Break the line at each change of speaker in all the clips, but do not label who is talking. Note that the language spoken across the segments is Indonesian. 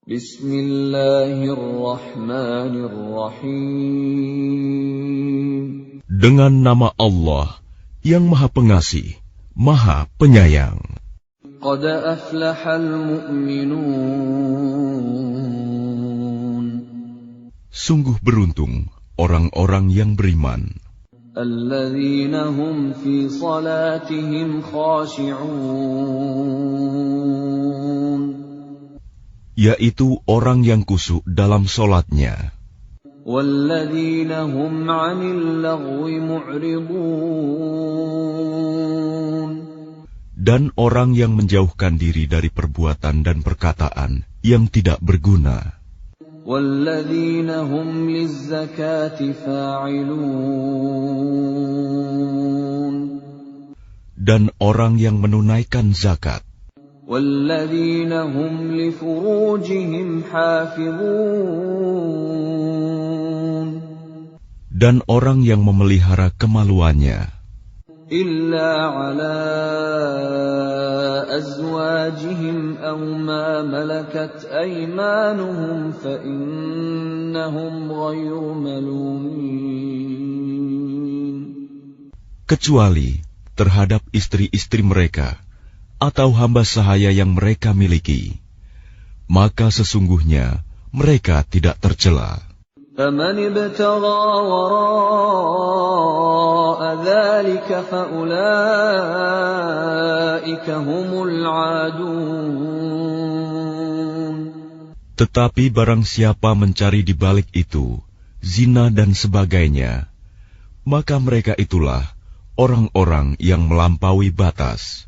Bismillahirrahmanirrahim.
Dengan nama Allah yang Maha Pengasih, Maha Penyayang.
Qad aflahal mu'minun.
Sungguh beruntung orang-orang yang beriman.
Alladzina hum fi salatihim khashi'un.
Yaitu orang yang khusyuk dalam solatnya.
Walladzina hum 'anil lagwi mu'ridun.
Dan orang yang menjauhkan diri dari perbuatan dan perkataan yang tidak berguna.
Walladzina hum lizzakati fa'ilun.
Dan orang yang menunaikan zakat.
Walladzina hum li furujihim hafizun.
Dan orang yang memelihara kemaluannya.
Illa ala azwajihim aw ma malakat aymanuhum fa innahum ghayru malumin.
Kecuali terhadap istri-istri mereka atau hamba sahaya yang mereka miliki, maka sesungguhnya mereka tidak tercela.
فَمَنِ ابْتَغَى وَرَاءَ ذَلِكَ فَأُولَئِكَ هُمُ الْعَادُونَ.
Tetapi barang siapa mencari di balik itu zina dan sebagainya, maka mereka itulah orang-orang yang melampaui batas.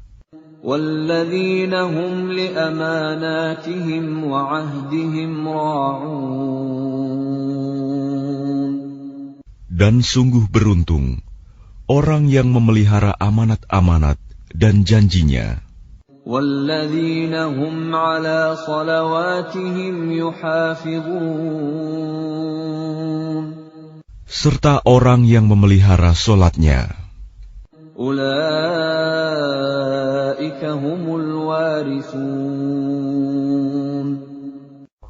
وَالَّذِينَ هُمْ لِأَمَانَاتِهِمْ وَعَهْدِهِمْ رَاعُونَ.
Dan sungguh beruntung orang yang memelihara amanat-amanat dan janjinya.
وَالَّذِينَ هُمْ عَلَى صَلَوَاتِهِمْ يُحَافِظُونَ.
Serta orang yang memelihara solatnya.
Ulaika humul warithun.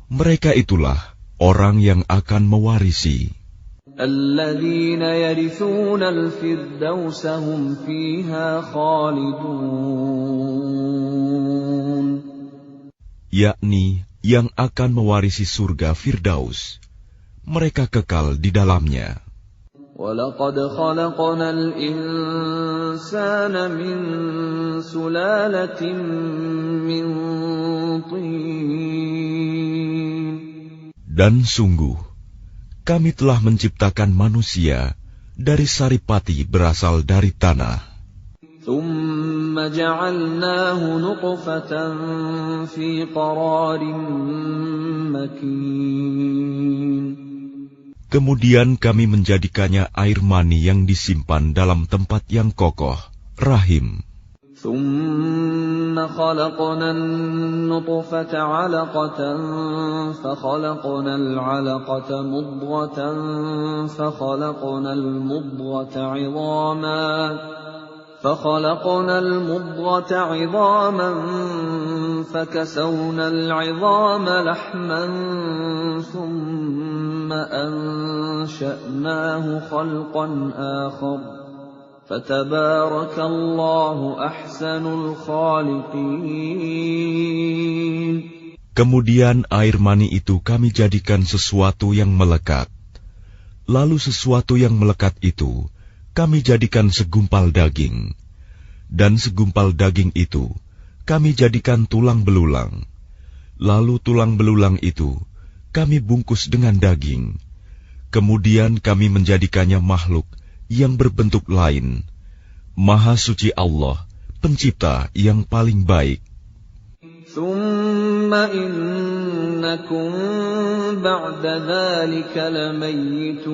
Mereka itulah orang yang akan mewarisi.
Alladzina yarithuna al-firdausa hum fiha khalidun.
Yakni yang akan mewarisi surga Firdaus. Mereka kekal di dalamnya.
وَلَقَدْ خَلَقْنَا الْإِنسَانَ مِنْ سُلَالَةٍ مِنْ طِينٍ.
Dan sungguh, kami telah menciptakan manusia dari saripati berasal dari tanah.
ثُمَّ جَعَلْنَاهُ نُطْفَةً فِي قَرَارٍ مَكِينٍ.
Kemudian kami menjadikannya air mani yang disimpan dalam tempat yang kokoh, rahim.
ثُمَّ خَلَقْنَا النُّطْفَةَ عَلَقَةً فَخَلَقْنَا الْعَلَقَةَ مُضْغَةً فَخَلَقْنَا الْمُضْغَةَ عِظَامًا فَكَسَوْنَا الْعِظَامَ لَحْمًا ثُمَّ أَنشَأْنَاهُ خَلْقًا آخَرَ فَتَبَارَكَ اللَّهُ أَحْسَنُ الْخَالِقِينَ.
Kemudian air mani itu kami jadikan sesuatu yang melekat. Lalu sesuatu yang melekat itu kami jadikan segumpal daging. Dan segumpal daging itu kami jadikan tulang belulang. Lalu tulang belulang itu kami bungkus dengan daging. Kemudian kami menjadikannya makhluk yang berbentuk lain. Maha suci Allah, pencipta yang paling baik.
ثُمَّ إِنَّكُمْ بَعْدَ ذَلِكَ لَمَيِّتُونَ.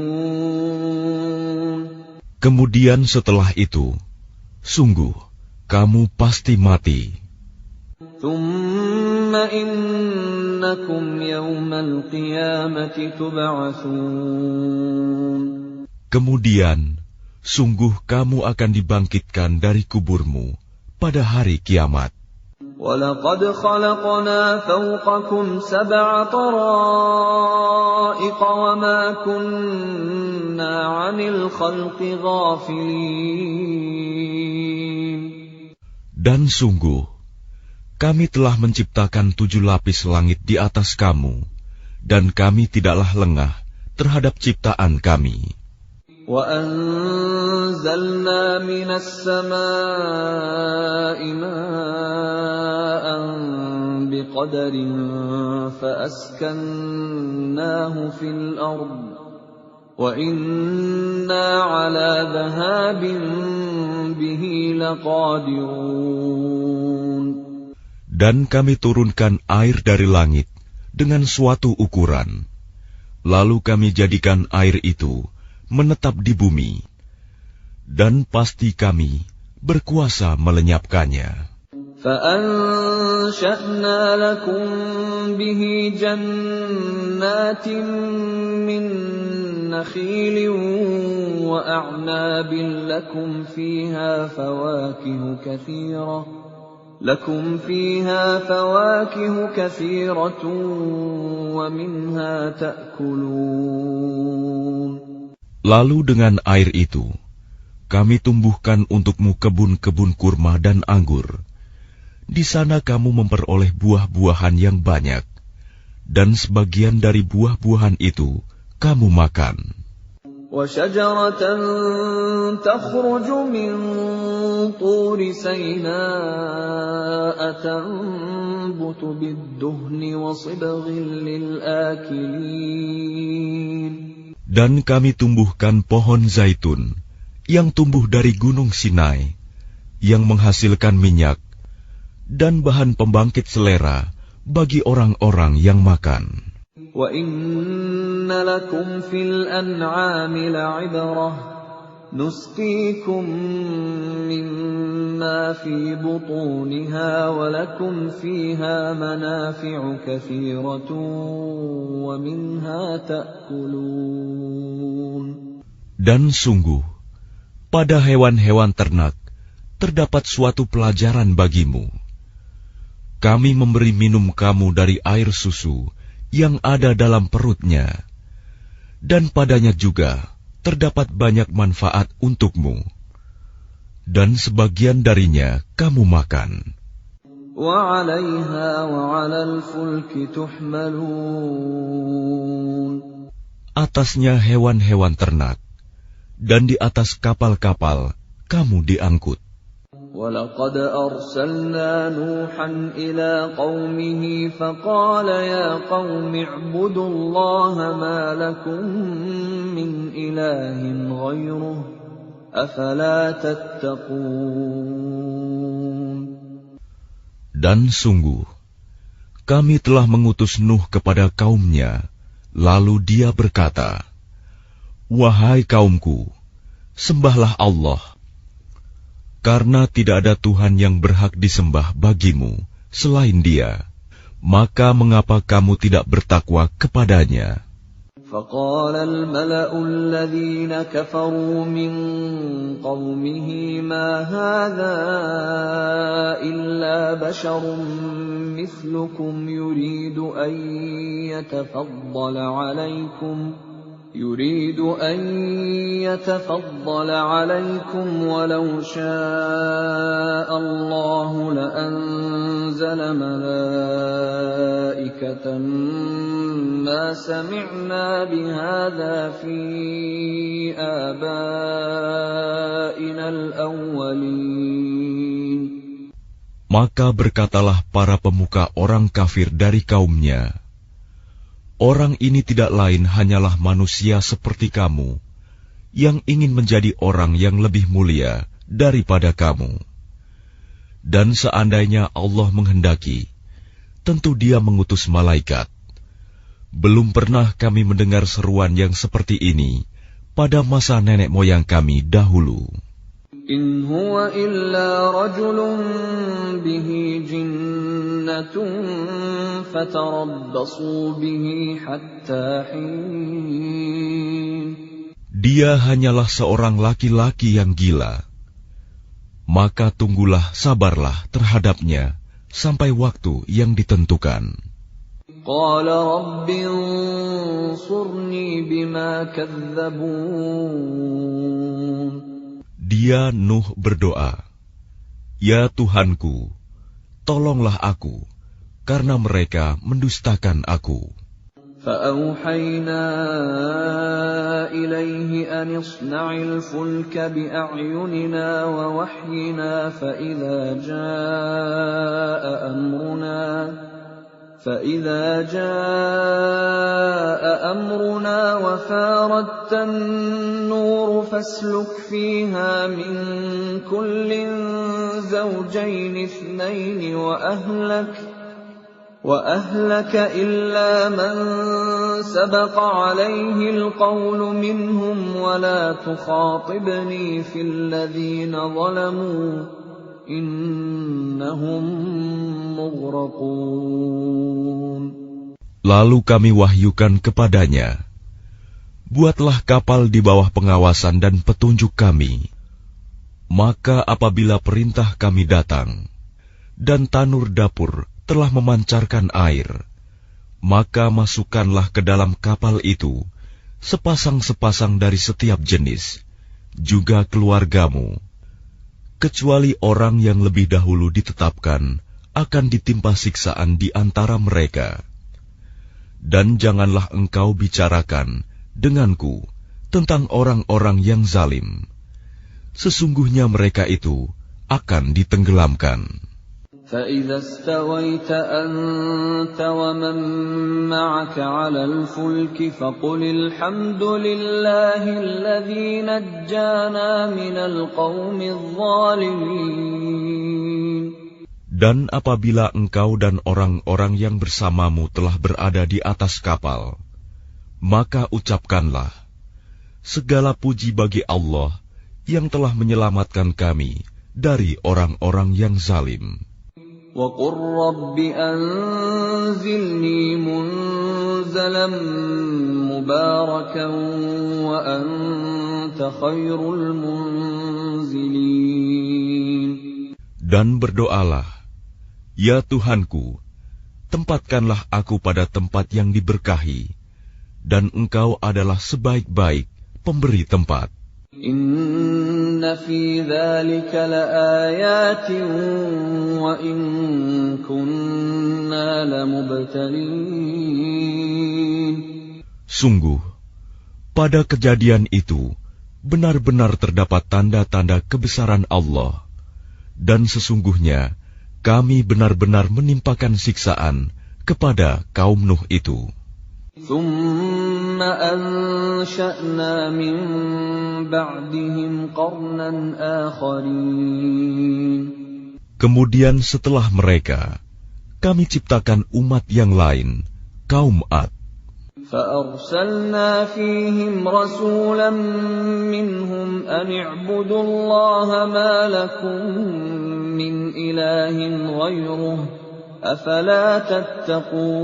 Kemudian setelah itu, sungguh kamu pasti mati.
ثُمَّ إِنَّكُمْ يَوْمَ الْقِيَامَةِ تُبْعَثُونَ.
Kemudian, sungguh kamu akan dibangkitkan dari kuburmu pada hari kiamat.
وَلَقَدْ خَلَقْنَا فَوْقَكُمْ 7 طَرَائِقَ وَمَا كُنَّا عَنِ الْخَلْقِ غَافِلِينَ.
Dan sungguh, kami telah menciptakan 7 lapis langit di atas kamu, dan kami tidaklah lengah terhadap ciptaan kami.
وَأَنزَلْنَا مِنَ السَّمَاءِ مَاءً بِقَدَرٍ فَأَسْكَنَّاهُ فِي الْأَرْضِ وَإِنَّا عَلَى ذَهَابٍ بِهِ لَقَادِرُونَ.
Dan kami turunkan air dari langit dengan suatu ukuran, lalu kami jadikan air itu menetap di bumi, dan pasti kami berkuasa melenyapkannya.
فَأَنشَأْنَا لَكُم بِهِ جَنَّاتٍ مِّن نَّخِيلٍ وَأَعْنَابٍ لَّكُمْ فِيهَا فَوَاكِهُ كَثِيرَةٌ وَمِنْهَا تَأْكُلُونَ.
Lalu dengan air itu, kami tumbuhkan untukmu kebun-kebun kurma dan anggur. Di sana kamu memperoleh buah-buahan yang banyak, dan sebagian dari buah-buahan itu kamu makan.
وَشَجَرَةً تَخْرُجُ مِنْ طُورِ سَيْنَاءَ تَنبُتُ بِالدُّهْنِ وَصِبْغٍ لِلْآكِلِينَ.
Dan kami tumbuhkan pohon zaitun yang tumbuh dari gunung Sinai, yang menghasilkan minyak dan bahan pembangkit selera bagi orang-orang yang makan.
وَإِنَّ لَكُمْ فِي الْأَنْعَامِ لَعِبْرَةً نُسْقِيكُم مِّمَّا فِي بُطُونِهَا وَلَكُمْ فِيهَا مَنَافِعُ كَثِيرَةٌ وَمِنْهَا تَأْكُلُونَ.
Dan sungguh, pada hewan-hewan ternak terdapat suatu pelajaran bagimu. Kami memberi minum kamu dari air susu yang ada dalam perutnya, dan padanya juga terdapat banyak manfaat untukmu, dan sebagian darinya kamu makan.
وَعَلَيْهَا وَعَلَى الْفُلْكِ تُحْمَلُونَ.
Atasnya hewan-hewan ternak, dan di atas kapal-kapal kamu diangkut.
وَلَقَدْ أَرْسَلْنَا نُوحًا إِلَىٰ قَوْمِهِ فَقَالَ يَا قَوْمِ اعْبُدُوا اللَّهَ مَا لَكُم مِّنْ إِلَٰهٍ غَيْرُهُ أَفَلَا تَتَّقُونَ.
Dan sungguh, kami telah mengutus Nuh kepada kaumnya, lalu dia berkata, "Wahai kaumku, sembahlah Allah, karena tidak ada Tuhan yang berhak disembah bagimu selain Dia, maka mengapa kamu tidak bertakwa kepadanya?"
فَقَالَ الْمَلَأُ الَّذِينَ كَفَرُوا مِنْ قَوْمِهِ مَا هَذَا إِلَّا بَشَرٌ مِثْلُكُمْ يُرِيدُ أَن يَتَفَضَّلَ عَلَيْكُمْ وَلَوْ شَاءَ اللَّهُ لَأَنزَلَ مَلَائِكَةً مَا سَمِعْنَا بِهَذَا فِي آبَائِنَا الْأَوَّلِينَ.
Maka berkatalah para pemuka orang kafir dari kaumnya, "Orang ini tidak lain hanyalah manusia seperti kamu, yang ingin menjadi orang yang lebih mulia daripada kamu. Dan seandainya Allah menghendaki, tentu Dia mengutus malaikat. Belum pernah kami mendengar seruan yang seperti ini pada masa nenek moyang kami dahulu."
إِنْ هُوَ إِلَّا رَجُلٌ بِهِ جِنَّةٌ فَتَرَبَّصُوا بِهِ حَتَّى حِينٍ.
Dia hanyalah seorang laki-laki yang gila. Maka tunggulah, sabarlah terhadapnya sampai waktu yang ditentukan.
قال رب انصرني بما كذبون.
Dia Nuh berdoa, "Ya Tuhanku, tolonglah aku, karena mereka mendustakan aku."
فأوحينا إليه أن اصنع الفلك بأعيننا ووحينا فإذا جاء أمرنا وفاردت النور فاسلك فيها من كل زوجين اثنين وأهلك إلا من سبق عليه القول منهم ولا تخاطبني في الذين ظلموا إنهم مغرقون.
Lalu kami wahyukan kepadanya, "Buatlah kapal di bawah pengawasan dan petunjuk kami. Maka apabila perintah kami datang, dan tanur dapur telah memancarkan air, maka masukkanlah ke dalam kapal itu sepasang-sepasang dari setiap jenis, juga keluargamu, kecuali orang yang lebih dahulu ditetapkan akan ditimpa siksaan di antara mereka. Dan janganlah engkau bicarakan denganku tentang orang-orang yang zalim. Sesungguhnya mereka itu akan ditenggelamkan."
فإذا استويت أنت ومن معك على الفلك فقل الحمد لله الذي نجانا من القوم الظالمين.
Dan apabila engkau dan orang-orang yang bersamamu telah berada di atas kapal, maka ucapkanlah, "Segala puji bagi Allah yang telah menyelamatkan kami dari orang-orang yang zalim."
وَقُلْ رَبِّ أَنزِلْنِي مُنزَلًا مُبَارَكًا وَأَنْتَ خَيْرُ الْمُنزِلِينَ.
Dan berdoalah, "Ya Tuhanku, tempatkanlah aku pada tempat yang diberkahi, dan Engkau adalah sebaik-baik pemberi tempat."
إِنَّ فِي ذَلِكَ لَآيَاتٍ وَإِن كُنَّا لَمُبْتَلِينَ.
Sungguh, pada kejadian itu benar-benar terdapat tanda-tanda kebesaran Allah, dan sesungguhnya kami benar-benar menimpakan siksaan kepada kaum Nuh itu.
ثُمَّ أَنشَأْنَا مِن بَعْدِهِمْ قَرْنًا آخَرِينَ.
Kemudian setelah mereka, kami ciptakan umat yang lain, kaum Ad.
فَأَرْسَلْنَا فِيهِمْ رَسُولًا مِّنْهُمْ أَنِ اعْبُدُوا اللَّهَ مَا لَكُم مِّنْ إِلَٰهٍ غَيْرُهُ أَفَلَا تَتَّقُونَ.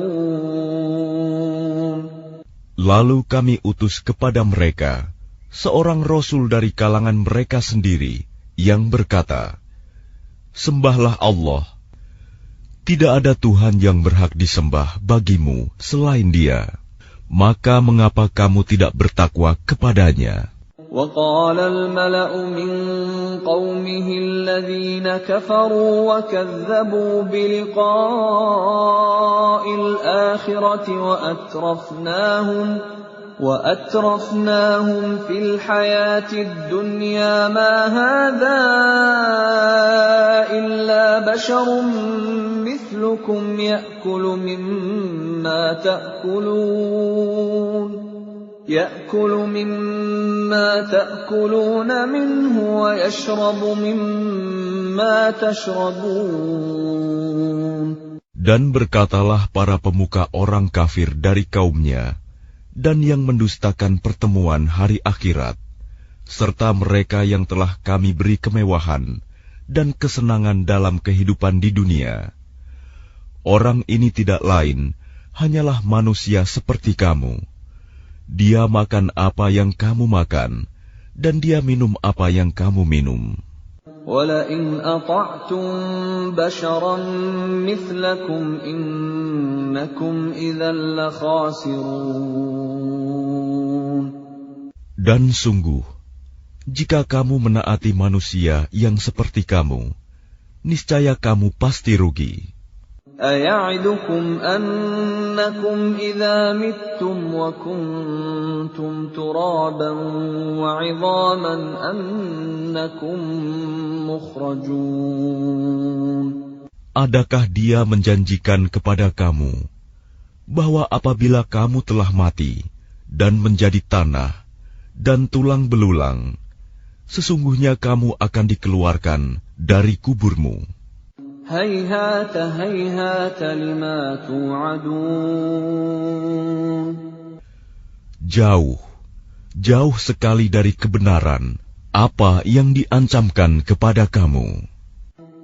Lalu kami utus kepada mereka seorang rasul dari kalangan mereka sendiri yang berkata, "Sembahlah Allah. Tidak ada Tuhan yang berhak disembah bagimu selain Dia. Maka mengapa kamu tidak bertakwa kepadanya?"
وَقَالَ الْمَلَأُ مِنْ قَوْمِهِ الَّذِينَ كَفَرُوا وَكَذَّبُوا بِلِقَاءِ الْآخِرَةِ وَأَتْرَفْنَاهُمْ فِي الْحَيَاةِ الدُّنْيَا مَا هَذَا إِلَّا بَشَرٌ مِثْلُكُمْ يَأْكُلُ مِمَّا تَأْكُلُونَ مِنْهُ وَيَشْرَبُ مِمَّا تَشْرَبُونَ.
Dan berkatalah para pemuka orang kafir dari kaumnya, dan yang mendustakan pertemuan hari akhirat, serta mereka yang telah kami beri kemewahan dan kesenangan dalam kehidupan di dunia. Orang ini tidak lain, hanyalah manusia seperti kamu. Dia makan apa yang kamu makan, dan dia minum apa yang kamu minum.
وَلَئِنْ أَطَعْتُمْ بَشَرًا مِثْلَكُمْ إِنَّكُمْ إِذًا لَخَاسِرُونَ.
Dan sungguh, jika kamu menaati manusia yang seperti kamu, niscaya kamu pasti rugi.
أَيَعِدُكُمْ أَنَّكُمْ إِذَا مِتُّمْ وَكُنْتُمْ تُرَابًا وَعِظَامًا أَنَّكُمْ مُخْرَجُونَ.
Adakah dia menjanjikan kepada kamu bahwa apabila kamu telah mati dan menjadi tanah dan tulang belulang, sesungguhnya kamu akan dikeluarkan dari kuburmu?
هَيْهَاتَ هَيْهَاتَ لِمَا تُوعَدُونَ.
Jauh, jauh sekali dari kebenaran apa yang diancamkan kepada kamu.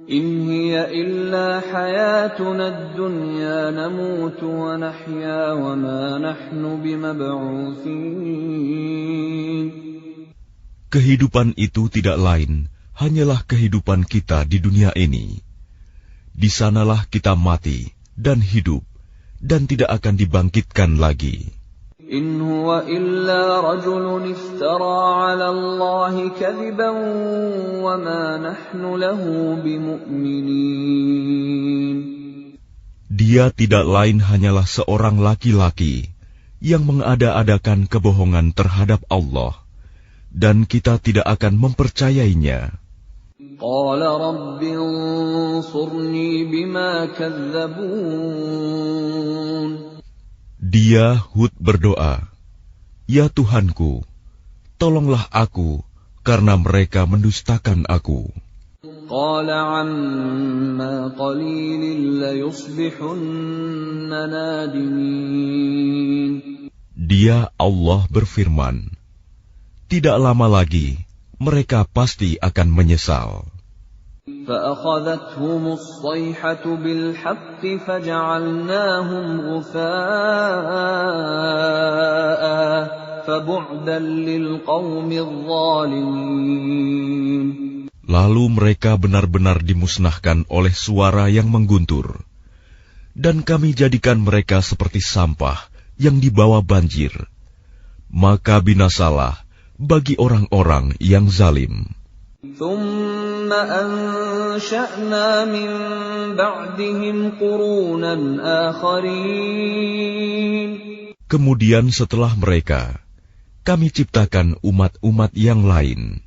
إِنْ هِيَ إِلَّا حَيَاتُنَا الدُّنْيَا نَمُوتُ وَنَحْيَا وَمَا نَحْنُ بِمَبْعُوثِينَ.
Kehidupan itu tidak lain hanyalah kehidupan kita di dunia ini. Di sanalah kita mati dan hidup dan tidak akan dibangkitkan lagi.
إِنْ هُوَ إِلَّا رَجُلٌ افْتَرَى عَلَى اللَّهِ كَذِبًا وَمَا نَحْنُ لَهُ بِمُؤْمِنِينَ.
Dia tidak lain hanyalah seorang laki-laki yang mengada-adakan kebohongan terhadap Allah, dan kita tidak akan mempercayainya.
قَالَ رَبِّ انصُرْنِي بِمَا كَذَّبُونِ.
Dia Hud berdoa, "Ya Tuhanku, tolonglah aku karena mereka mendustakan aku."
قَالَ عَمَّا قَلِيلٍ لَيُصْبِحُنَّ نَادِمِينَ.
Dia Allah berfirman, tidak lama lagi mereka pasti akan menyesal.
فَأَخَذَتْهُمُ الصَّيْحَةُ بِالْحَقِّ فَجَعَلْنَاهُمْ غُثَاءً فَبُعْدًا لِلْقَوْمِ الظَّالِمِينَ.
Lalu mereka benar-benar dimusnahkan oleh suara yang mengguntur, dan kami jadikan mereka seperti sampah yang dibawa banjir. Maka binasalah bagi orang-orang yang zalim.
ثُمَّ أَنشَأْنَا مِن بَعْدِهِمْ قُرُونًا آخَرِينَ.
Kemudian setelah mereka, kami ciptakan umat-umat yang lain.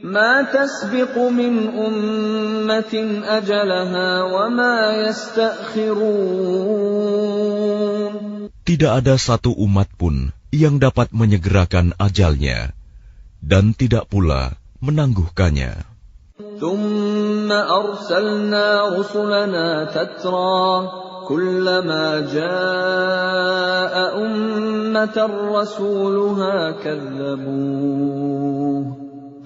مَا تَسْبِقُ مِنْ أُمَّةٍ أَجَلَهَا وَمَا يَسْتَأْخِرُونَ.
Tidak ada satu umat pun yang dapat menyegerakan ajalnya, dan tidak pula menangguhkannya.
ثُمَّ أَرْسَلْنَا رُسُلَنَا تَتْرَى كُلَّمَا جَاءَ أُمَّةً رَّسُولُهَا كَذَّبُوهُ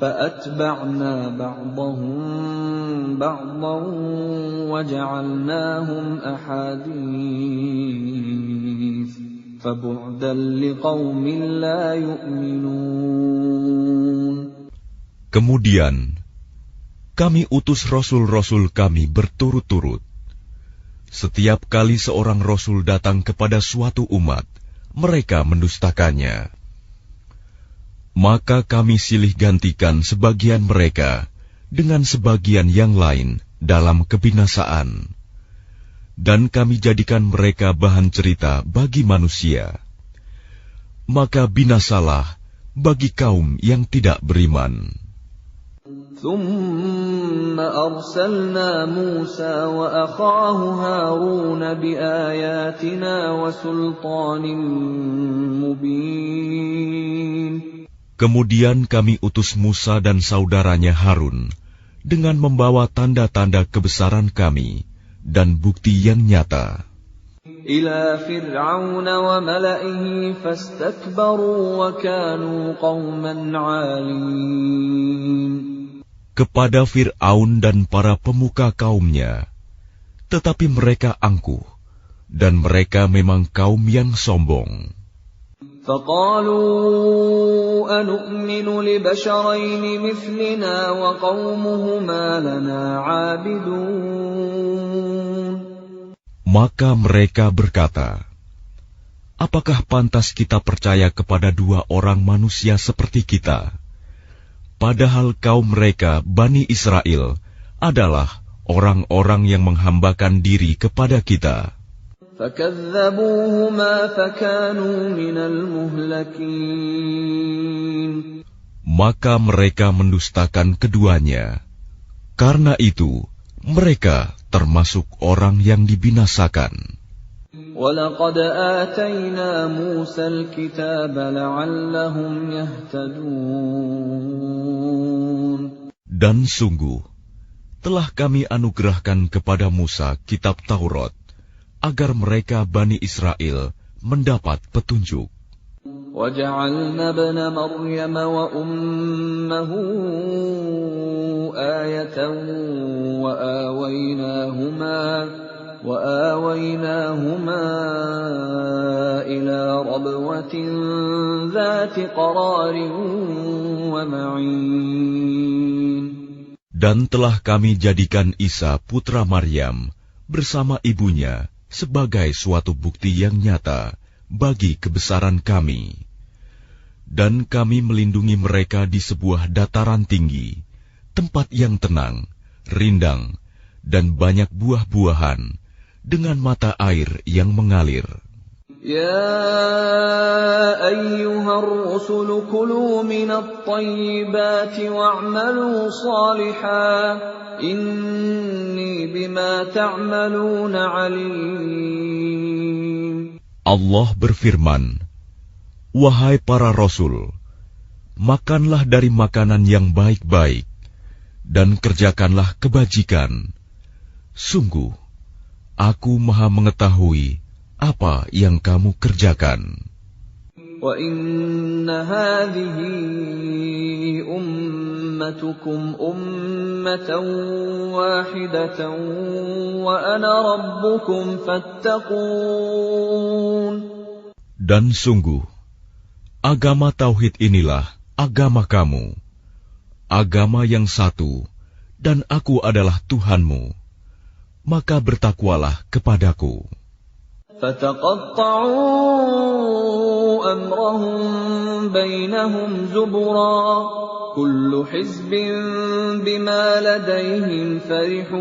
فَأَتْبَعْنَا بَعْضَهُم بَعْضًا وَجَعَلْنَاهُمْ أَحَادِيثَ فَبُعْدًا لِقَوْمٍ لَّا يُؤْمِنُونَ.
Kemudian kami utus rasul-rasul kami berturut-turut. Setiap kali seorang rasul datang kepada suatu umat, mereka mendustakannya. Maka kami silih gantikan sebagian mereka dengan sebagian yang lain dalam kebinasaan, dan kami jadikan mereka bahan cerita bagi manusia. Maka binasalah bagi kaum yang tidak beriman.
ثُمَّ أَرْسَلْنَا مُوسَى وَأَخَاهُ هَارُونَ بِآيَاتِنَا وَسُلْطَانٍ مُبِينٍ.
Kemudian kami utus Musa dan saudaranya Harun dengan membawa tanda-tanda kebesaran kami dan bukti yang nyata.
إِلَى فِرْعَوْنَ وَمَلَئِهِ فَاسْتَكْبَرُوا وَكَانُوا قَوْمًا عَالِينَ.
Kepada Fir'aun dan para pemuka kaumnya, tetapi mereka angkuh, dan mereka memang kaum yang sombong.
فقالوا أنؤمن لبشرين مثلنا وقومهما لنا عابدون.
Maka mereka berkata, apakah pantas kita percaya kepada dua orang manusia seperti kita? Padahal kaum mereka, Bani Israel, adalah orang-orang yang menghambakan diri kepada kita.
فكذبوهما فكانوا من المهلكين.
Maka mereka mendustakan keduanya. Karena itu, mereka termasuk orang yang dibinasakan.
وَلَقَدْ آتَيْنَا مُوسَى الْكِتَابَ لَعَلَّهُمْ يَهْتَدُونَ. Dan
sungguh, telah kami anugerahkan kepada Musa kitab Taurat, agar mereka Bani Israel mendapat petunjuk.
وَجَعَلْنَا ابْنَ مَرْيَمَ وَأُمَّهُ آيَةً وَآوَيْنَاهُمَا إِلَى رَبْوَةٍ ذَاتِ قَرَارٍ وَمَعِينٍ.
Dan telah kami jadikan Isa putra Maryam bersama ibunya sebagai suatu bukti yang nyata bagi kebesaran kami. Dan kami melindungi mereka di sebuah dataran tinggi, tempat yang tenang, rindang, dan banyak buah-buahan, dengan mata air yang mengalir.
Ya ayyuhar rusul kulu minat tayyibati wa'malu salihan, inni bima ta'maluna alim.
Allah berfirman, wahai para rasul, makanlah dari makanan yang baik-baik, dan kerjakanlah kebajikan. Sungguh, aku maha mengetahui apa yang kamu kerjakan.
Wa inna hadhihi ummatukum ummatan wahidatan wa ana rabbukum fattaqun.
Dan sungguh, agama tauhid inilah agama kamu, agama yang satu, dan aku adalah Tuhanmu, maka bertakwalah kepadaku.
فَتَقَطَّعُوا أَمْرَهُمْ بَيْنَهُمْ زُبُرًا كُلُّ حِزْبٍ بِمَا لَدَيْهِمْ فَرِحُونَ.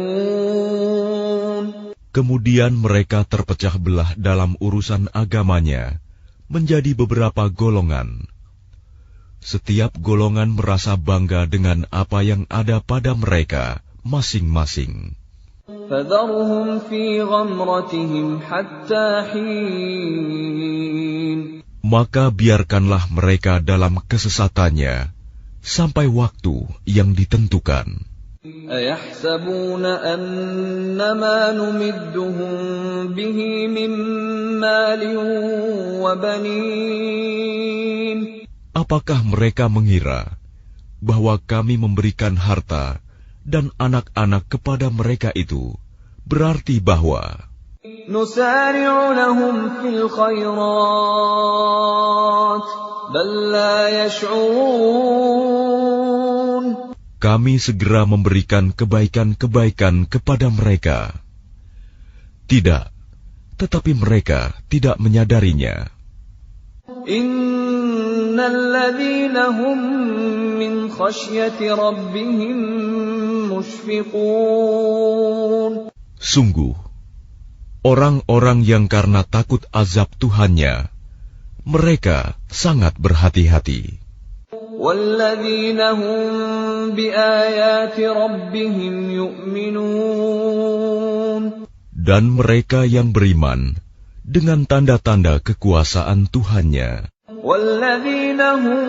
Kemudian mereka terpecah belah dalam urusan agamanya menjadi beberapa golongan. Setiap golongan merasa bangga dengan apa yang ada pada mereka masing-masing.
فَذَرْهُمْ فِي غَمْرَتِهِمْ حَتَّى حِينٍ.
Maka biarkanlah mereka dalam kesesatannya sampai waktu yang ditentukan.
أَيَحْسَبُونَ أَنَّمَا نُمِدُّهُم بِهِ مِن مَّالٍ وَبَنِينَ.
Apakah mereka mengira bahwa kami memberikan harta dan anak-anak kepada mereka itu berarti bahwa
نُسَارِعُ لَهُمْ فِي الْخَيْرَاتِ بَل لَّا يَشْعُرُونَ.
kami segera memberikan kebaikan-kebaikan kepada mereka? Tidak, tetapi mereka tidak menyadarinya.
Innal ladzina hum min khasyati rabbihim mushfiqun.
Sungguh, orang-orang yang karena takut azab Tuhannya, mereka sangat berhati-hati.
Walladzina hum biayati rabbihim yu'minun.
Dan mereka yang beriman dengan tanda-tanda kekuasaan Tuhannya.
Walladzina hum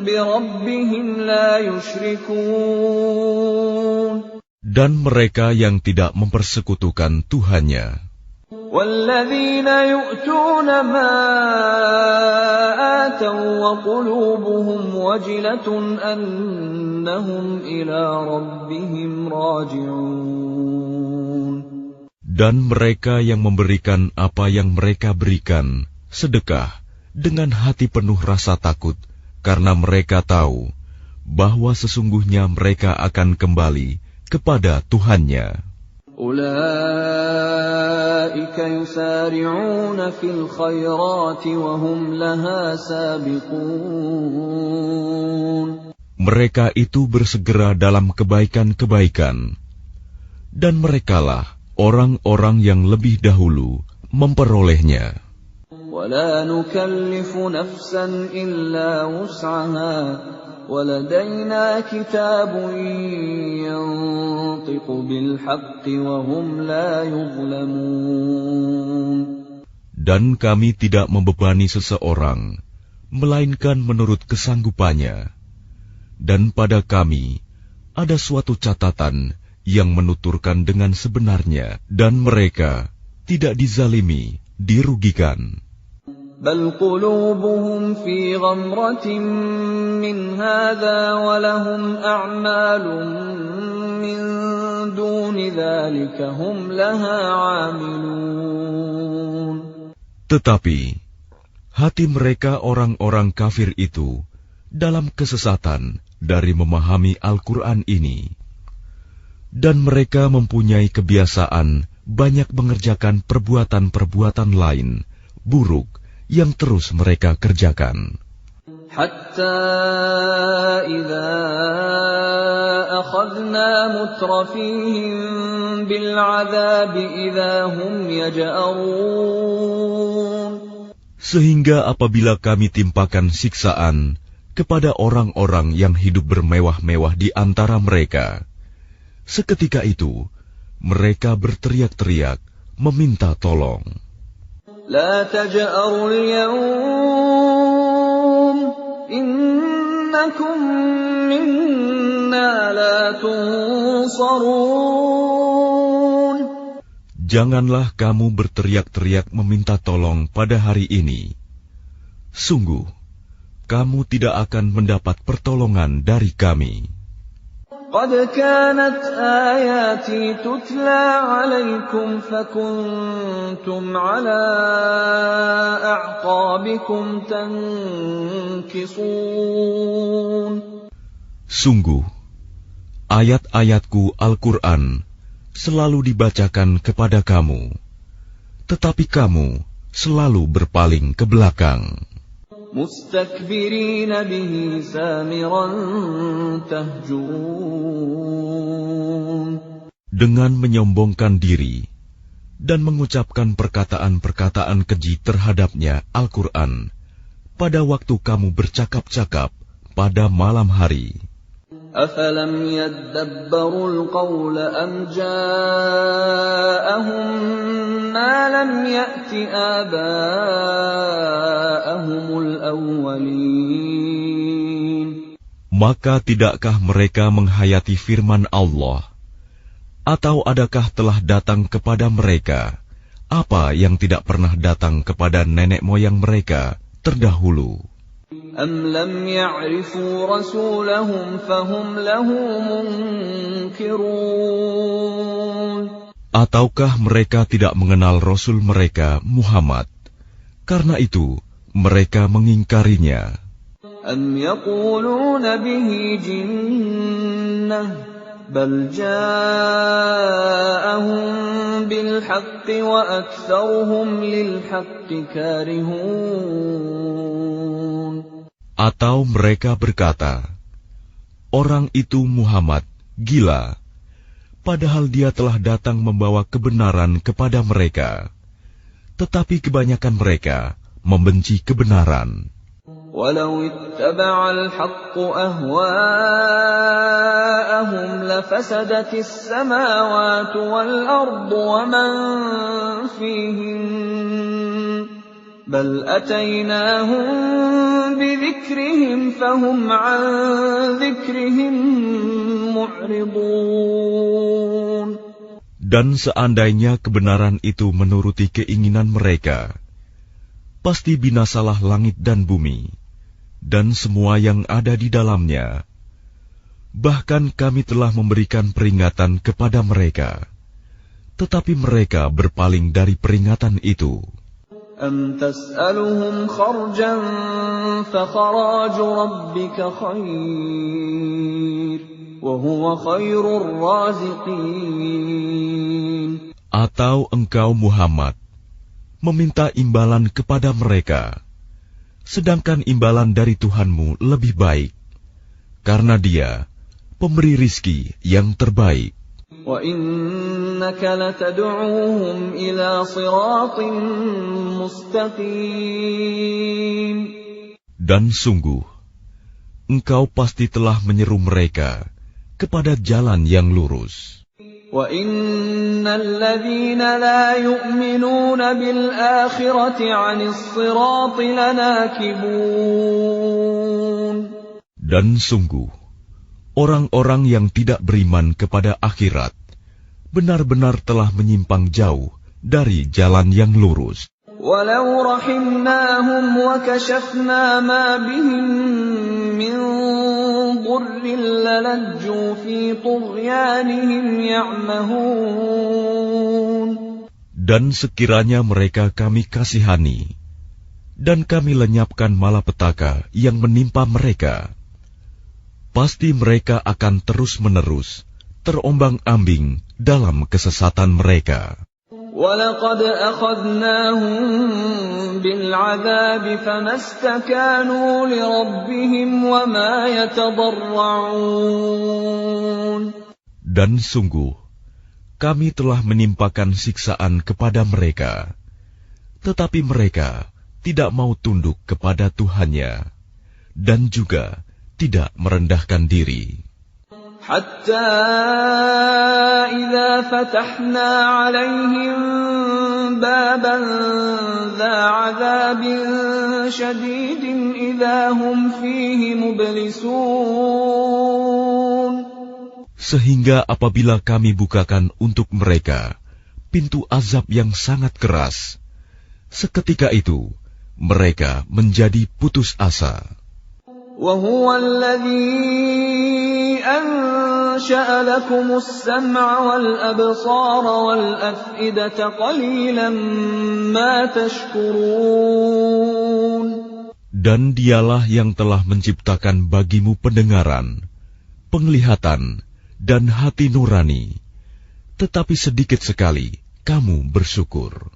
bi rabbihim la yusyrikun.
Dan mereka yang tidak mempersekutukan Tuhannya.
Walladzina yu'tuna ma ataw wa qulubuhum wajilatun annahum ila rabbihim raji'un.
Dan mereka yang memberikan apa yang mereka berikan, sedekah, dengan hati penuh rasa takut, karena mereka tahu bahwa sesungguhnya mereka akan kembali kepada Tuhannya.
Ulaika yusari'una fil khairati wa hum laha sabiqun.
Mereka itu bersegera dalam kebaikan-kebaikan, dan merekalah orang-orang yang lebih dahulu memperolehnya.
وَلَا نُكَلِّفُ نَفْسًا إِلَّا وُسْعَهَا وَلَدَيْنَا كِتَابٌ يَنطِقُ بِالْحَقِّ وَهُمْ لَا يُظْلَمُونَ.
Dan kami tidak membebani seseorang, melainkan menurut kesanggupannya. Dan pada kami ada suatu catatan yang menuturkan dengan sebenarnya, dan mereka tidak dizalimi, dirugikan.
بل قلوبهم في غمرة من هذا ولهم أعمال من دون ذلك هم لها عاملون.
Tetapi hati mereka orang-orang kafir itu dalam kesesatan dari memahami Al-Quran ini, dan mereka mempunyai kebiasaan banyak mengerjakan perbuatan-perbuatan lain buruk yang terus mereka kerjakan.
Hatta idza akhadna mutrafihim bil 'adzabi idza hum yaj'arun.
Sehingga apabila kami timpakan siksaan kepada orang-orang yang hidup bermewah-mewah di antara mereka, seketika itu mereka berteriak-teriak meminta tolong.
La taj'arul yawm innakum minna la tunsarun.
Janganlah kamu berteriak-teriak meminta tolong pada hari ini. Sungguh, kamu tidak akan mendapat pertolongan dari kami.
قد كانت آياتي تتلى عليكم فكنتم على أعقابكم تنكصون.
Sungguh, ayat-ayatku Al-Quran selalu dibacakan kepada kamu, tetapi kamu selalu berpaling ke belakang.
mustakbirina bihi samiran tahjurun.
Dengan menyombongkan diri dan mengucapkan perkataan-perkataan keji terhadapnya Al-Quran pada waktu kamu bercakap-cakap pada malam hari.
أَفَلَمْ يَدَّبَّرُوا الْقَوْلَ أَمْ جَاءَهُم مَّا لَمْ يَأْتِ آبَاءَهُمُ الْأَوَّلِينَ.
Maka tidakkah mereka menghayati firman Allah? Atau adakah telah datang kepada mereka apa yang tidak pernah datang kepada nenek moyang mereka terdahulu?
أَمْ لَمْ يَعْرِفُوا رَسُولَهُمْ فَهُمْ لَهُ مُنْكِرُونَ.
Ataukah mereka tidak mengenal Rasul mereka Muhammad, karena itu mereka mengingkarinya?
أَمْ يَقُولُونَ بِهِ جِنَّةٌ بَلْ جَاءَهُم بِالْحَقِّ وَأَكْثَرُهُمْ لِلْحَقِّ كَارِهُونَ.
Atau mereka berkata, orang itu Muhammad gila, padahal dia telah datang membawa kebenaran kepada mereka, tetapi kebanyakan mereka membenci kebenaran.
وَلَوِ اتَّبَعَ الْحَقُّ أَهْوَاءَهُمْ لَفَسَدَتِ السَّمَاوَاتُ وَالْأَرْضُ وَمَنْ فِيهِنَّ بَلْ أَتَيْنَاهُمْ بِذِكْرِهِمْ فَهُمْ عَنْ ذِكْرِهِمْ مُعْرِضُونَ.
Dan seandainya kebenaran itu menuruti keinginan mereka, pasti binasalah langit dan bumi, dan semua yang ada di dalamnya. Bahkan kami telah memberikan peringatan kepada mereka, tetapi mereka berpaling dari peringatan itu.
أَمْ تَسْأَلُهُمْ خَرْجًا فَخَرَاجُ رَبِّكَ خَيْرٌ وَهُوَ خَيْرُ الرَّازِقِينَ.
Atau engkau Muhammad meminta imbalan kepada mereka, sedangkan imbalan dari Tuhanmu lebih baik, karena Dia pemberi rizki yang terbaik.
وَإِنَّكَ لَتَدْعُوهُمْ إِلَى صِرَاطٍ مُسْتَقِيمٍ.
Dan sungguh, engkau pasti telah menyeru mereka kepada jalan yang lurus.
وَإِنَّ الَّذِينَ لَا يُؤْمِنُونَ بِالْآخِرَةِ عَنِ الصِّرَاطِ لَنَاكِبُونَ.
Dan sungguh, orang-orang yang tidak beriman kepada akhirat benar-benar telah menyimpang jauh dari jalan yang lurus.
وَلَوْ رَحِمْنَاهُمْ وَكَشَفْنَا مَا بِهِمْ مِنْ ضُرٍّ لَلَجُّوا فِي طُغْيَانِهِمْ يَعْمَهُونَ.
Dan sekiranya mereka kami kasihani, dan kami lenyapkan malapetaka yang menimpa mereka, pasti mereka akan terus-menerus terombang-ambing dalam kesesatan mereka.
وَلَقَدْ أَخَذْنَاهُمْ بِالْعَذَابِ فَمَا اسْتَكَانُوا لِرَبِّهِمْ وَمَا يَتَضَرَّعُونَ.
Dan sungguh, kami telah menimpakan siksaan kepada mereka, tetapi mereka tidak mau tunduk kepada Tuhannya, dan juga tidak merendahkan diri.
حتى إذا فتحنا عليهم بابا ذا عذاب شديد إذا هم فيه مبلسون.
Sehingga apabila kami bukakan untuk mereka pintu azab yang sangat keras, seketika itu mereka menjadi putus asa.
وهو الذي أنشأ لكم السمع والأبصار والأفئدة قليلا ما تشكرون.
Dan dialah yang telah menciptakan bagimu pendengaran, penglihatan, dan hati nurani, tetapi sedikit sekali kamu bersyukur.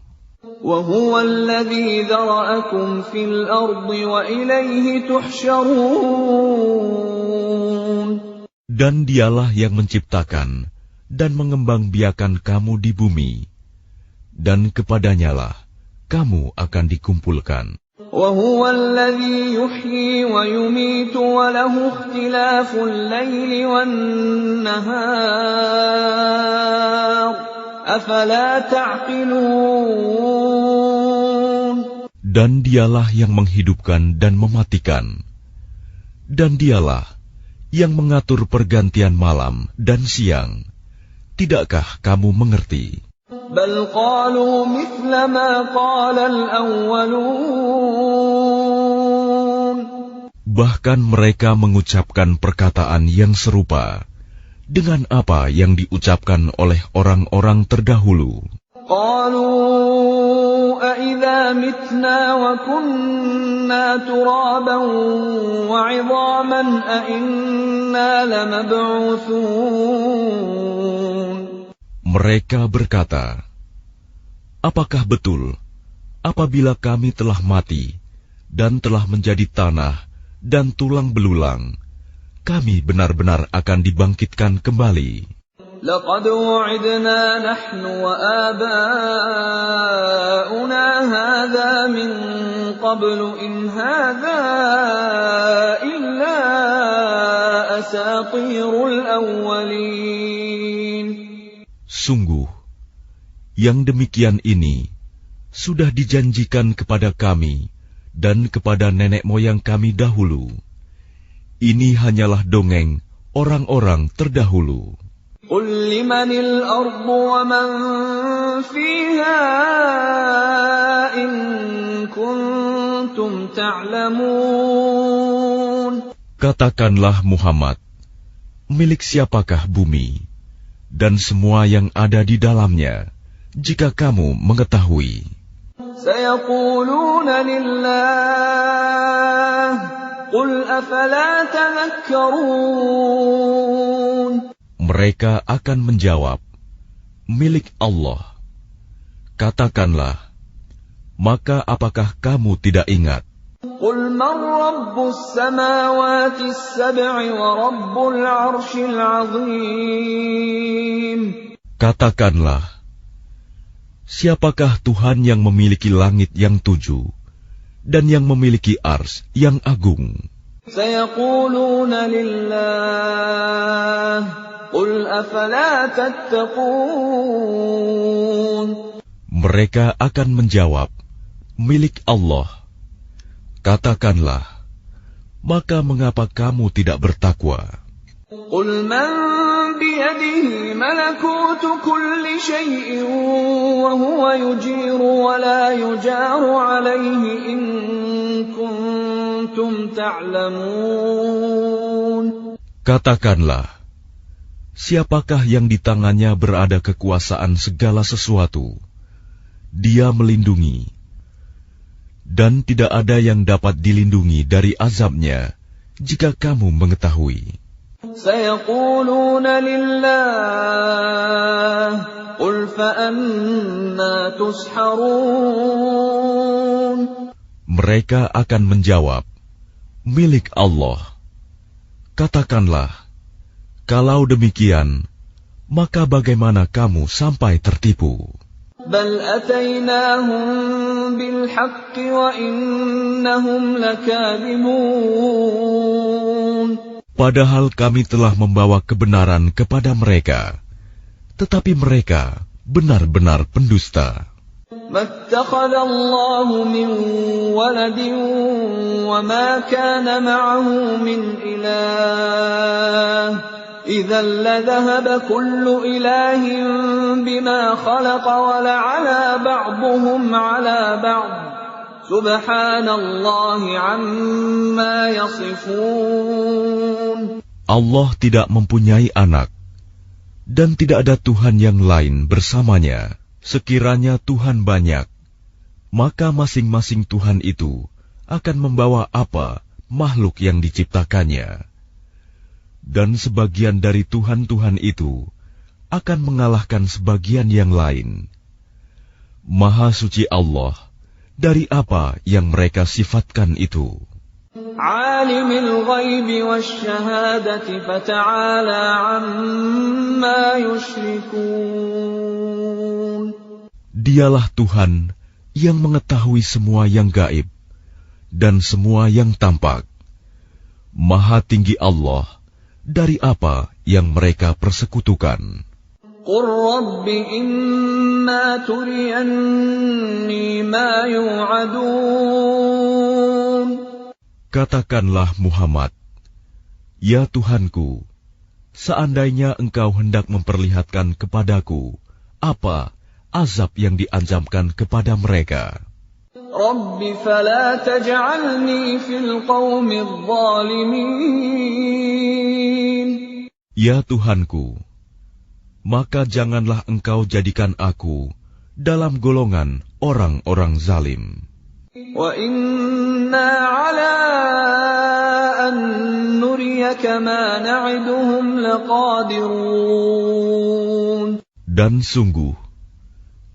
وَهُوَ الَّذِي ذَرَأَكُمْ فِي الْأَرْضِ وَإِلَيْهِ تُحْشَرُونَ.
Dan dialah yang menciptakan dan mengembangbiakan kamu di bumi, dan kepadanyalah kamu akan dikumpulkan.
وَهُوَ الَّذِي يُحْيِي وَيُمِيتُ وَلَهُ اخْتِلَافُ اللَّيْلِ وَالنَّهَارِ أَفَلَا تَعْقِلُونَ.
Dan dialah yang menghidupkan dan mematikan, dan dialah yang mengatur pergantian malam dan siang. Tidakkah kamu mengerti?
بَلْ قَالُوا مِثْلَ مَا قَالَ الْأَوَّلُونَ.
Bahkan mereka mengucapkan perkataan yang serupa dengan apa yang diucapkan oleh orang-orang terdahulu.
قَالُوا أَإِذَا مِتْنَا وَكُنَّا تُرَابًا وَعِظَامًا أَإِنَّا لَمَبْعُوثُونَ.
Mereka berkata, apakah betul apabila kami telah mati dan telah menjadi tanah dan tulang belulang, kami benar-benar akan dibangkitkan kembali?
لَقَدْ وُعِدْنَا نَحْنُ وَآبَاؤُنَا هَذَا مِنْ قَبْلُ إِنْ هَذَا إِلَّا أَسَاطِيرُ الْأَوَّلِينَ.
Sungguh, yang demikian ini sudah dijanjikan kepada kami dan kepada nenek moyang kami dahulu. Ini hanyalah dongeng orang-orang terdahulu.
قُلْ لِمَنِ الْأَرْضُ وَمَنْ فِيهَا إِن كُنْتُمْ تَعْلَمُونَ.
Katakanlah Muhammad, milik siapakah bumi dan semua yang ada di dalamnya, jika kamu mengetahui?
سيقولون لله قل أفلا تذكرون.
Mereka akan menjawab, milik Allah. Katakanlah, maka apakah kamu tidak ingat?
قل من رب السماوات السبع ورب العرش العظيم.
Katakanlah, siapakah Tuhan yang memiliki langit yang 7 dan yang memiliki ars yang agung?
سيقولون لله قل أفلا تتقون.
Mereka akan menjawab, milik Allah. Katakanlah, maka mengapa kamu tidak bertakwa?
قل من بيده ملكوت كل شيء وهو يجير ولا يجار عليه إن كنتم تعلمون.
Katakanlah, siapakah yang di tangannya berada kekuasaan segala sesuatu? Dia melindungi, dan tidak ada yang dapat dilindungi dari azabnya jika kamu mengetahui.
سيقولون لله قل فأنا تسحرون.
Mereka akan menjawab, milik Allah. Katakanlah, kalau demikian, maka bagaimana kamu sampai tertipu?
بل أتيناهم بالحق وإنهم لكاذبون.
Padahal kami telah membawa kebenaran kepada mereka, tetapi mereka benar-benar pendusta.
ما اتخذ الله من ولد وما كان معه من إله إذا لذهب كل إله بما خلق ولعلى بعضهم على بعض سبحان الله عما يصفون.
Allah tidak mempunyai anak, dan tidak ada Tuhan yang lain bersamanya. Sekiranya Tuhan banyak, maka masing-masing Tuhan itu akan membawa apa makhluk yang diciptakannya. Dan sebagian dari Tuhan-Tuhan itu akan mengalahkan sebagian yang lain. Maha suci Allah dari apa yang mereka sifatkan itu.
Alimul ghaibi wasyahadati fata'ala amma yushrikun.
Dialah Tuhan yang mengetahui semua yang gaib dan semua yang tampak. Maha tinggi Allah dari apa yang mereka persekutukan.
Qur Rabbi imma turiyanni ma yu'adun.
Katakanlah Muhammad, ya Tuhanku, seandainya engkau hendak memperlihatkan kepadaku apa azab yang diancamkan kepada mereka.
Rabbi fala taj'alni fil qaumidh dhalimin.
Ya Tuhanku, maka janganlah engkau jadikan aku dalam golongan orang-orang zalim.
Wa inna ala an nuriyaka ma na'iduhum laqadirun. Dan
sungguh,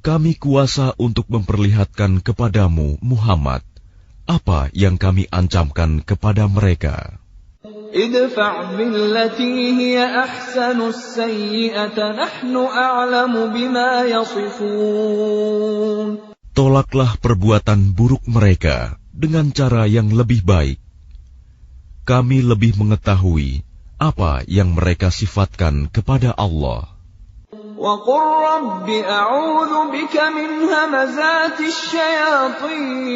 kami kuasa untuk memperlihatkan kepadamu, Muhammad, apa yang kami ancamkan kepada mereka.
Idfa' billati hiya ahsanus sayyi'ata nahnu a'lamu bima yasifun.
Tolaklah perbuatan buruk mereka dengan cara yang lebih baik. Kami lebih mengetahui apa yang mereka sifatkan kepada Allah.
وَقُلْ رَبِّ أَعُوذُ بِكَ مِنْ هَمَزَاتِ الشَّيَاطِينِ.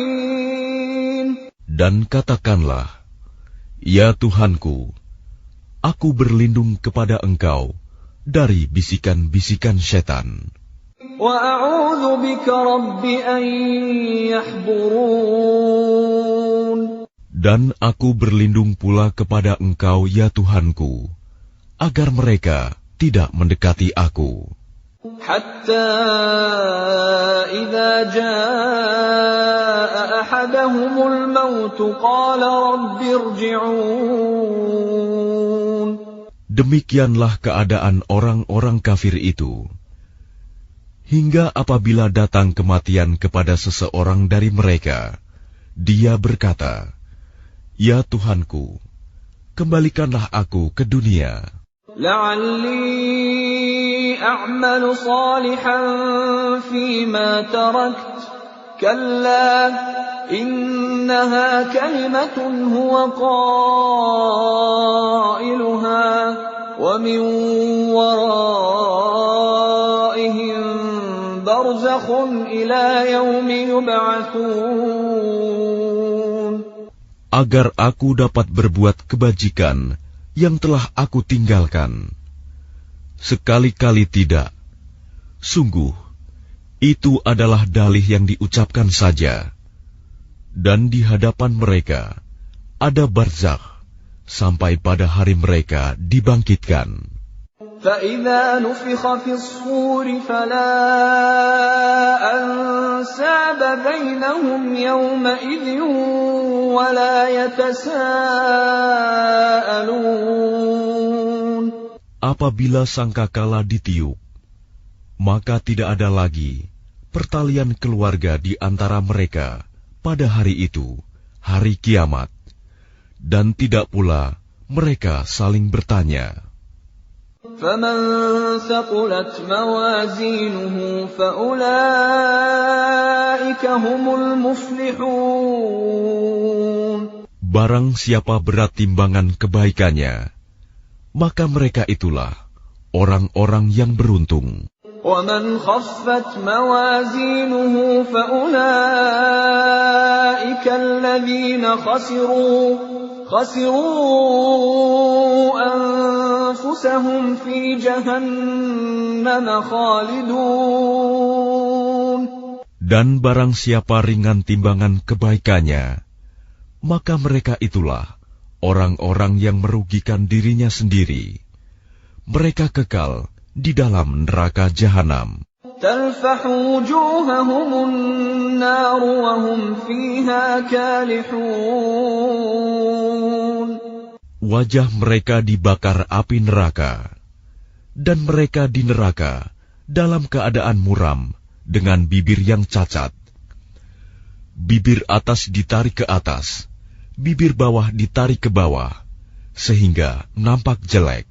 Dan
katakanlah, ya Tuhanku, aku berlindung kepada Engkau dari bisikan-bisikan setan.
وَأَعُوذُ بِكَ رَبِّ أَنْ يَحْضُرُونَ.
Dan aku berlindung pula kepada Engkau, ya Tuhanku, agar mereka tidak mendekati aku.
حتى إذا جاء أحدهم الموت قال رب ارجعون.
Demikianlah keadaan orang-orang kafir itu. Hingga apabila datang kematian kepada seseorang dari mereka, dia berkata, "Ya Tuhanku, kembalikanlah aku ke dunia.
لعلي أعمل صالحا فيما تركت كلا إنها كلمة هو قائلها ومن ورائهم برزخ إلى يوم يبعثون.
Agar aku dapat berbuat kebajikan yang telah aku tinggalkan. Sekali-kali tidak. Sungguh, itu adalah dalih yang diucapkan saja. Dan di hadapan mereka ada barzakh sampai pada hari mereka dibangkitkan.
فَإِذَا نُفِخَ فِي الصُّورِ فَلَا أَنْسَابَ بَيْنَهُمْ يَوْمَئِذٍ وَلَا يَتَسَاءَلُونَ.
Apabila sangkakala ditiup, maka tidak ada lagi pertalian keluarga di antara mereka pada hari itu, hari kiamat, dan tidak pula mereka saling bertanya.
فَمَنْ ثَقُلَتْ مَوَازِينُهُ فَأُولَئِكَ هُمُ الْمُفْلِحُونَ.
Barang siapa berat timbangan kebaikannya, maka mereka itulah orang-orang yang beruntung.
وَمَنْ خَفَّتْ مَوَازِينُهُ فَأُولَئِكَ الَّذِينَ خَسِرُوا أَنفُسَهُمْ فِي جَهَنَّمَ خَالِدُونَ.
Dan barang siapa ringan timbangan kebaikannya, maka mereka itulah orang-orang yang merugikan dirinya sendiri. Mereka kekal di dalam neraka jahanam.
تَلْفَحُ وُجُوهَهُمُ النَّارُ وَهُمْ فِيهَا كَالِحُونَ.
Wajah mereka dibakar api neraka, dan mereka di neraka dalam keadaan muram dengan bibir yang cacat. Bibir atas ditarik ke atas, bibir bawah ditarik ke bawah, sehingga nampak jelek.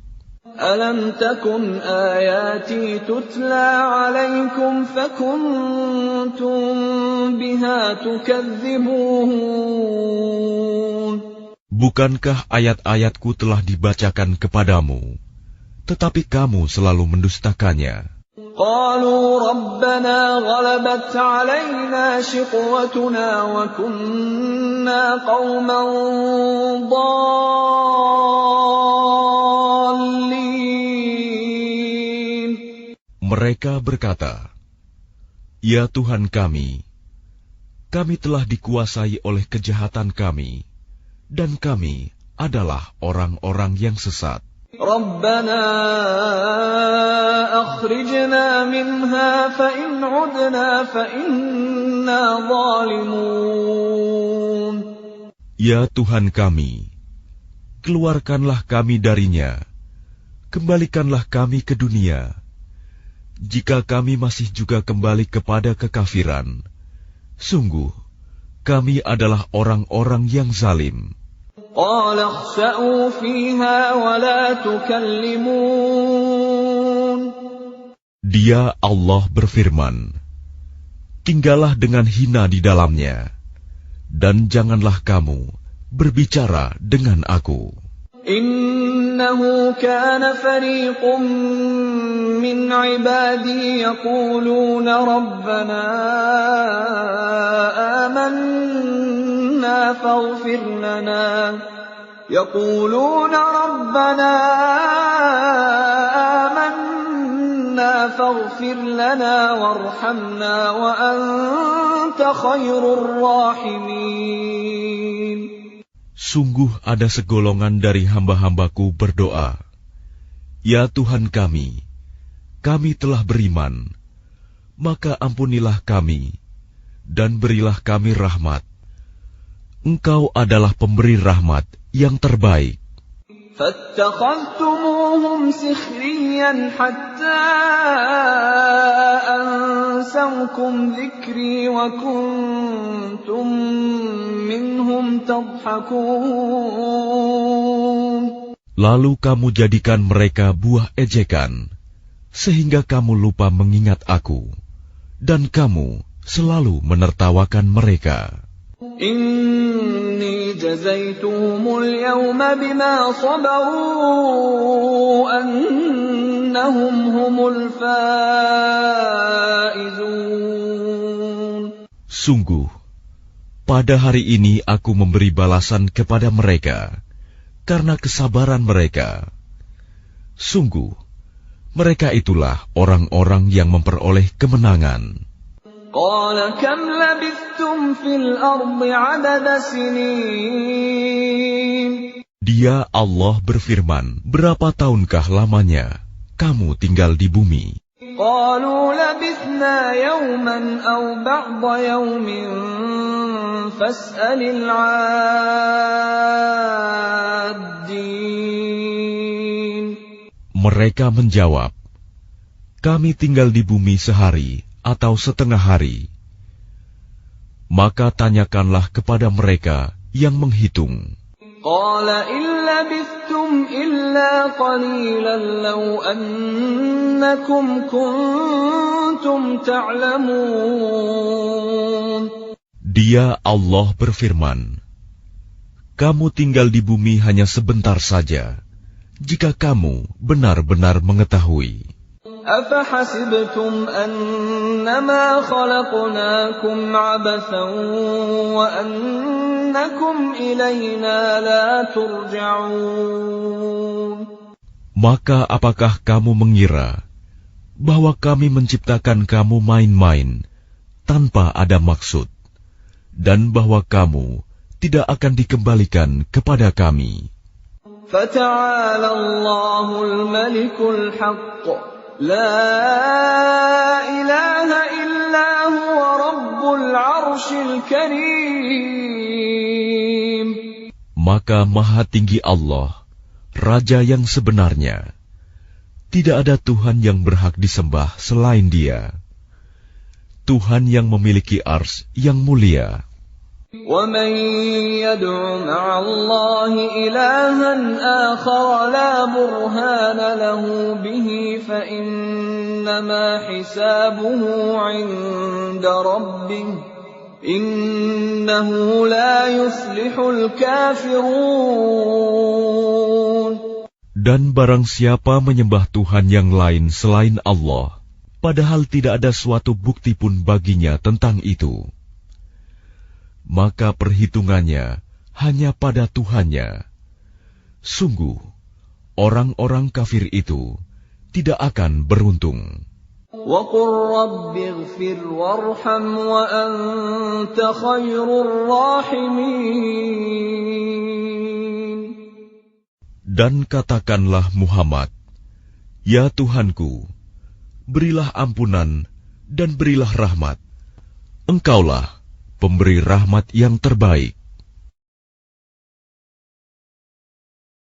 أَلَمْ تَكُنْ آيَاتِي تُتْلَى عَلَيْكُمْ فَكُنْتُمْ بِهَا تُكَذِّبُونَ.
Bukankah ayat-ayatku telah dibacakan kepadamu, tetapi kamu selalu mendustakannya?
قَالُوا رَبَّنَا غَلَبَتْ عَلَيْنَا شِقْوَتُنَا وَكُنَّا قَوْمًا ضَالِّينَ.
Mereka berkata, "Ya Tuhan kami telah dikuasai oleh kejahatan kami, dan kami adalah orang-orang yang sesat.
رَبَّنَا أَخْرِجْنَا مِنْهَا فَإِنْ عُدْنَا فَإِنَّا ظَالِمُونَ.
Ya Tuhan kami, keluarkanlah kami darinya, kembalikanlah kami ke dunia. Jika kami masih juga kembali kepada kekafiran, sungguh kami adalah orang-orang yang zalim."
قَالَ اخْسَئُوا فِيهَا وَلَا تُكَلِّمُونَ.
Dia Allah berfirman, "Tinggallah dengan hina di dalamnya, dan janganlah kamu berbicara dengan aku."
إِنَّهُ كَانَ فَرِيقٌ مِّنْ عِبَادِي يَقُولُونَ رَبَّنَا آمَنَّا فاغفر لنا وارحمنا وأنت خير الراحمين.
Sungguh ada segolongan dari hamba-hambaku berdoa, "Ya Tuhan kami, kami telah beriman, maka ampunilah kami, dan berilah kami rahmat. Engkau adalah pemberi rahmat yang terbaik.
فاتخذتموهم سخريا حتى أنسوكم ذكري وكنتم منهم تضحكون.
Lalu kamu jadikan mereka buah ejekan, sehingga kamu lupa mengingat aku, dan kamu selalu menertawakan mereka.
إني جزيتهم اليوم بما صبروا أنهم هم الفائزون.
Sungguh, pada hari ini aku memberi balasan kepada mereka karena kesabaran mereka. Sungguh, mereka itulah orang-orang yang memperoleh kemenangan.
قال كم لبثتم في الأرض عدد سنين.
Dia Allah berfirman, berapa tahunkah lamanya kamu tinggal di bumi?
قالوا لبثنا يوما أو بعض يوم فاسأل العادين.
Mereka menjawab, kami tinggal di bumi sehari atau setengah hari. Maka tanyakanlah kepada mereka yang menghitung.
قال إن لبثتم إلا قليلا لو أنكم كنتم تعلمون.
Dia Allah berfirman, kamu tinggal di bumi hanya sebentar saja, jika kamu benar-benar mengetahui.
أفحسبتم أنما خلقناكم عبثا وأنكم إلينا لا ترجعون.
Maka apakah kamu mengira bahwa kami menciptakan kamu main-main tanpa ada maksud, dan bahwa kamu tidak akan dikembalikan kepada kami?
فتعالى الله الملك الحق لا إله إلا هو رب العرش الكريم.
Maka Maha Tinggi Allah, Raja yang sebenarnya. Tidak ada Tuhan yang berhak disembah selain Dia. Tuhan yang memiliki ars yang mulia.
وَمَن يَدْعُ مَعَ اللَّهِ إِلَٰهًا آخَرَ لَا بُرْهَانَ لَهُ بِهِ فَإِنَّمَا حِسَابُهُ عِندَ رَبِّهِ إِنَّهُ لَا يُفْلِحُ الْكَافِرُونَ.
Dan barang siapa menyembah Tuhan yang lain selain Allah, padahal tidak ada suatu bukti pun baginya tentang itu, maka perhitungannya hanya pada Tuhannya. Sungguh, orang-orang kafir itu tidak akan beruntung.
وَقُلْ رَبِّ اغْفِرْ وَارْحَمْ وَأَنْتَ خَيْرُ الرَّاحِمِينَ.
Dan katakanlah Muhammad, ya Tuhanku, berilah ampunan dan berilah rahmat. Engkaulah pemberi rahmat yang terbaik.